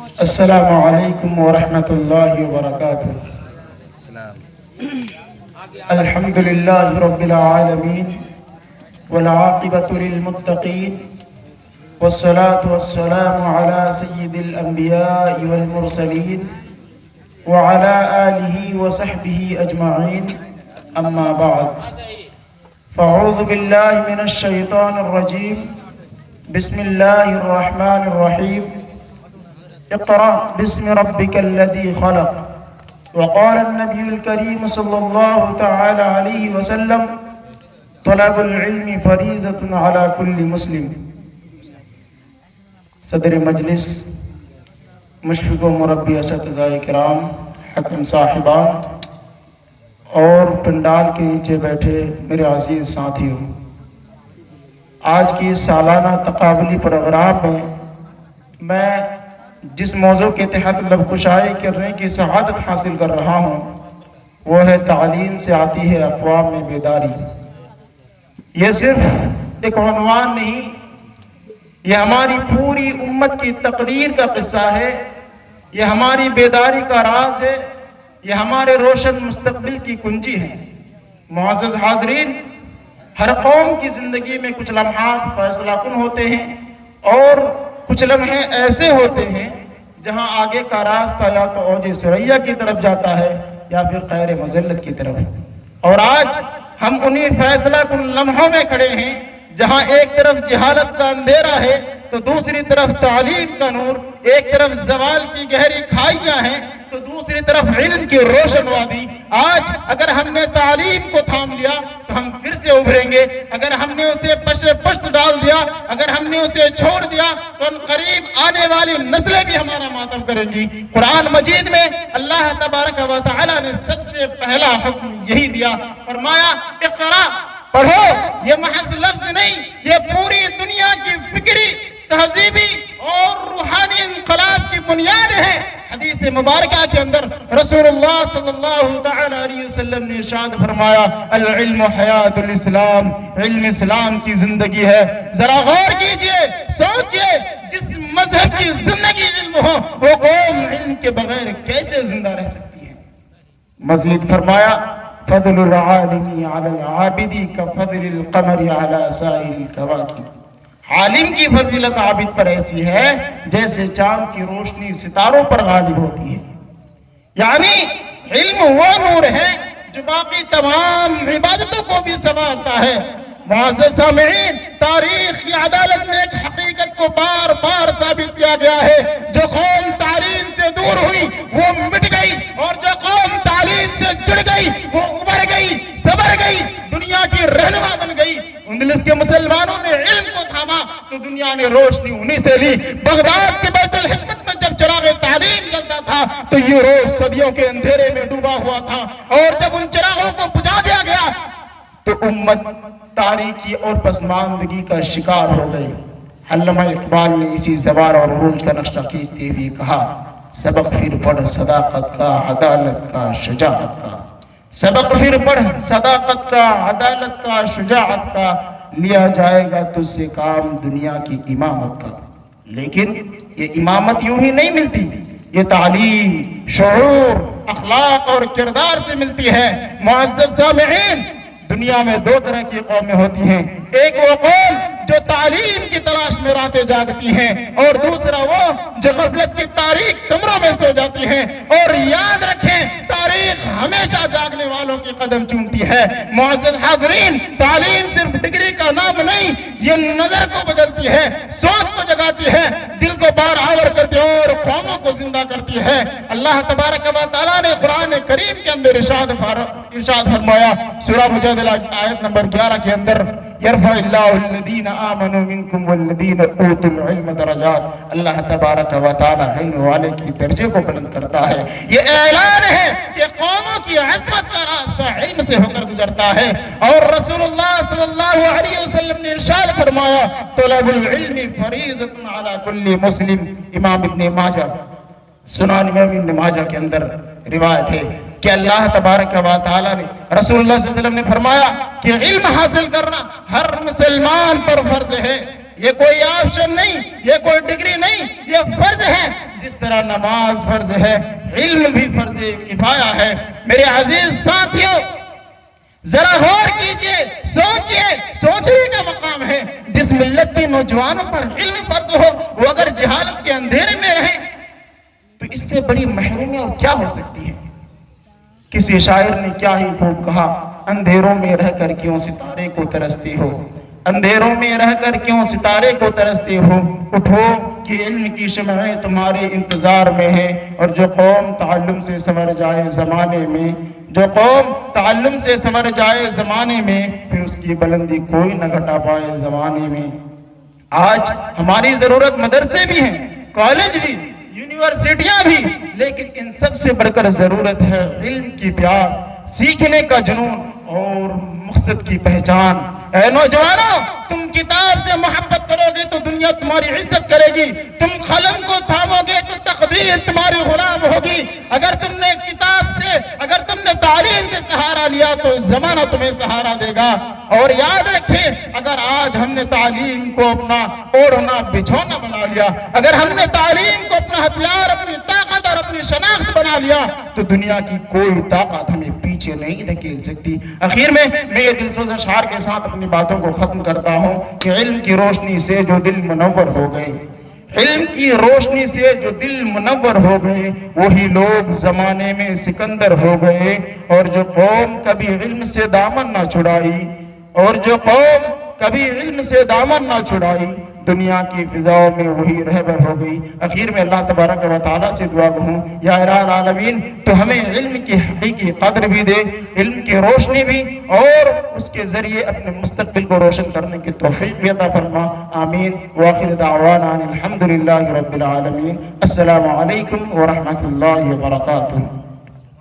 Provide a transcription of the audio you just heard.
السلام علیکم ورحمۃ اللہ وبرکاتہ۔ الحمد للہ رب العالمین والعاقبۃ للمتقین والصلاة والسلام علی سید الانبیاء والمرسلین وعلى آلہ وصحبہ اجمعین، اما بعد فاعوذ باللہ من الشیطان الرجیم، بسم اللہ الرحمن الرحیم۔ اقرأ باسم ربك الذي خلق۔ وقال النبي الكريم صلى الله تعالى عليه وسلم: طلب العلم فریضة على كل مسلم۔ صدر مجلس، مشفق و مربی اساتذہ کرام، حکم صاحبان اور پنڈال کے نیچے بیٹھے میرے عزیز ساتھیوں، آج کی اس سالانہ تقابلی پروگرام میں جس موضوع کے تحت لب کشائی کرنے کی سعادت حاصل کر رہا ہوں وہ ہے تعلیم سے آتی ہے اقوام میں بیداری۔ یہ صرف ایک عنوان نہیں، یہ ہماری پوری امت کی تقدیر کا قصہ ہے، یہ ہماری بیداری کا راز ہے، یہ ہمارے روشن مستقبل کی کنجی ہے۔ معزز حاضرین، ہر قوم کی زندگی میں کچھ لمحات فیصلہ کن ہوتے ہیں اور کچھ لمحے ایسے ہوتے ہیں جہاں آگے کا راستہ یا تو اوج ثریا کی طرف جاتا ہے یا پھر خیر مذلت کی طرف۔ اور آج ہم انہی فیصلہ کن لمحوں میں کھڑے ہیں جہاں ایک طرف جہالت کا اندھیرا ہے تو دوسری طرف تعلیم کا نور، ایک طرف زوال کی گہری کھائیاں ہیں تو دوسری طرف علم کی روشن وادی۔ آج اگر ہم نے تعلیم کو تھام لیا تو ہم پھر سے ابھریں گے، اگر ہم نے اسے پشت ڈال دیا، اگر ہم نے اسے چھوڑ دیا تو ان قریب آنے والی نسلیں بھی ہمارا ماتم کریں گی۔ قرآن مجید میں اللہ تبارک و تعالی نے سب سے پہلا حکم یہی دیا، فرمایا اقرا، پڑھو۔ یہ محض لفظ نہیں، یہ پوری دنیا کی فکری، تہذیبی اور روحانی انقلاب کی بنیاد ہے۔ حدیث مبارکہ کے اندر رسول اللہ صلی اللہ تعالی علیہ وسلم نے ارشاد فرمایا: العلم حیات الاسلام، علم اسلام کی زندگی ہے۔ ذرا غور کیجئے، سوچئے، جس مذہب کی زندگی علم ہو وہ قوم علم کے بغیر کیسے زندہ رہ سکتی ہے؟ مزید فرمایا: فضل العالم علی العابد کفضل القمر علی سائر الکواکب۔ عالم کی فضیلت عابد پر ایسی ہے جیسے چاند کی روشنی ستاروں پر غالب ہوتی ہے۔ یعنی علم وہ نور ہے جو باقی تمام عبادتوں کو بھی سنبھالتا ہے۔ معزز سامعین، تاریخ کی عدالت میں ایک حقیقت کو بار بار ثابت کیا گیا ہے: جو قوم تعلیم سے دور ہوئی وہ مٹ گئی، اور جو قوم تعلیم سے جڑ گئی وہ ابھر گئی، سبر گئی، دنیا کی رہنما بن گئی۔ اندلس کے مسلمانوں نے علم کو تھاما تو دنیا نے روشنی انہی سے لی۔ بغداد کے بیت الحکمت میں جب چراغ تعلیم جلتا تھا تو یورپ صدیوں کے اندھیرے میں ڈوبا ہوا تھا، اور جب ان چراغوں کو بجھا دیا گیا تو امت تاریکی اور پسماندگی کا شکار ہو گئی۔ علامہ اقبال نے اسی زوال اور عروج کا نقشہ کھینچتے ہوئے کہا: سبق پھر پڑھ صداقت کا، عدالت کا، شجاعت کا۔ سبق پھر پڑھ صداقت کا، عدالت کا، شجاعت کا، لیا جائے گا تجھ سے کام دنیا کی امامت کا۔ لیکن یہ امامت یوں ہی نہیں ملتی، یہ تعلیم، شعور، اخلاق اور کردار سے ملتی ہے۔ معزز سامعین، دنیا میں دو طرح کی قومیں ہوتی ہیں، ایک وہ قوم جو تعلیم کی تلاش میں راتیں جاگتی ہیں، اور دوسرا وہ جو غفلت کی تاریک کمروں میں سو جاتی ہیں۔ اور یاد رکھیں، تاریخ ہمیشہ جاگنے والوں کی قدم چومتی ہے۔ معزز حاضرین، تعلیم صرف ڈگری کا نام نہیں، یہ نظر کو بدلتی ہے، سوچ کو جگاتی ہے، دل کو بار آور کرتی ہے اور قوموں کو زندہ کرتی ہے۔ اللہ تبارک و تعالیٰ نے قرآن کریم کے اندر ارشاد فرمایا، سورہ مجادلہ آیت نمبر 11 کے اندر: یرفع اللہ الذین آمنوا منکم والذین اوتوا العلم درجات۔ اللہ تبارک و تعالی علم والے کی درجے کو بلند کرتا ہے۔ یہ اعلان ہے کہ قوموں کی عظمت کا راستہ علم سے ہو کر گزرتا ہے۔ اور رسول اللہ صلی اللہ علیہ وسلم نے ارشاد فرمایا: طلب العلم فریضۃ علی کل مسلم۔ امام ابن ماجہ، سنن امام ابن ماجہ کے اندر روایت ہے کہ اللہ تبارک و تعالی نے، رسول اللہ صلی اللہ علیہ وسلم نے فرمایا کہ علم حاصل کرنا ہر مسلمان پر فرض ہے۔ یہ کوئی آپشن نہیں، یہ کوئی ڈگری نہیں، یہ فرض ہے۔ جس جس طرح نماز فرض ہے علم بھی فرض کفایہ ہے۔ میرے عزیز ساتھیوں، ذرا غور کیجئے، سوچئے، سوچنے کا مقام ہے۔ جس ملت کے نوجوانوں پر علم فرض ہو وہ اگر جہالت کے اندھیرے میں رہیں تو اس سے بڑی محرومی اور کیا ہو سکتی ہے؟ کسی شاعر نے کیا ہی خوب کہا، اندھیروں میں رہ کر کیوں ستارے کو ترستی ہو، اندھیروں میں رہ کر کیوں ستارے کو ترستی ہو، اٹھو کہ علم کی شمعیں تمہارے انتظار میں ہے۔ اور جو قوم تعلم سے سنور جائے زمانے میں، جو قوم تعلم سے سنور جائے زمانے میں، پھر اس کی بلندی کوئی نہ گھٹا پائے زمانے میں۔ آج ہماری ضرورت مدرسے بھی ہیں، کالج بھی، یونیورسٹیاں بھی، لیکن ان سب سے بڑھ کر ضرورت ہے علم کی پیاس، سیکھنے کا جنون اور مقصد کی پہچان۔ اے نوجوانوں، تم کتاب سے محبت کرو گے تو دنیا تمہاری عزت کرے گی، تم قلم کو تھامو گے تو تقدیر تمہاری غلام ہوگی۔ اگر تم نے کتاب سے، اگر تم نے تعلیم سے سہارا لیا تو زمانہ تمہیں سہارا دے گا۔ اور یاد رکھیں، اگر آج ہم نے تعلیم کو اپنا اوڑھنا بچھونا بنا لیا، اگر ہم نے تعلیم کو اپنا ہتھیار، اپنی طاقت اور اپنی شناخت بنا لیا تو دنیا کی کوئی طاقت ہمیں پیچھے نہیں دھکیل سکتی۔ اخیر میں یہ دلسوز اشعار کے ساتھ اپنی باتوں کو ختم کرتا ہوں کہ علم کی روشنی سے جو دل منور ہو گئے، علم کی روشنی سے جو دل منور ہو گئے، وہی لوگ زمانے میں سکندر ہو گئے۔ اور جو قوم کبھی علم سے دامن نہ چھڑائی، اور جو قوم کبھی علم سے دامن نہ چھڑائی، دنیا کی فضاؤں میں وہی رہبر ہو گئی۔ اخیر میں اللہ تبارک و تعالیٰ سے دعا ہوں، یا الہ العالمین تو ہمیں علم کی حقیقی قدر بھی دے، علم کی روشنی بھی، اور اس کے ذریعے اپنے مستقبل کو روشن کرنے کی توفیق بھی عطا فرما۔ آمین۔ وآخر دعوانا الحمدللہ رب العالمین۔ السلام علیکم ورحمۃ اللہ وبرکاتہ۔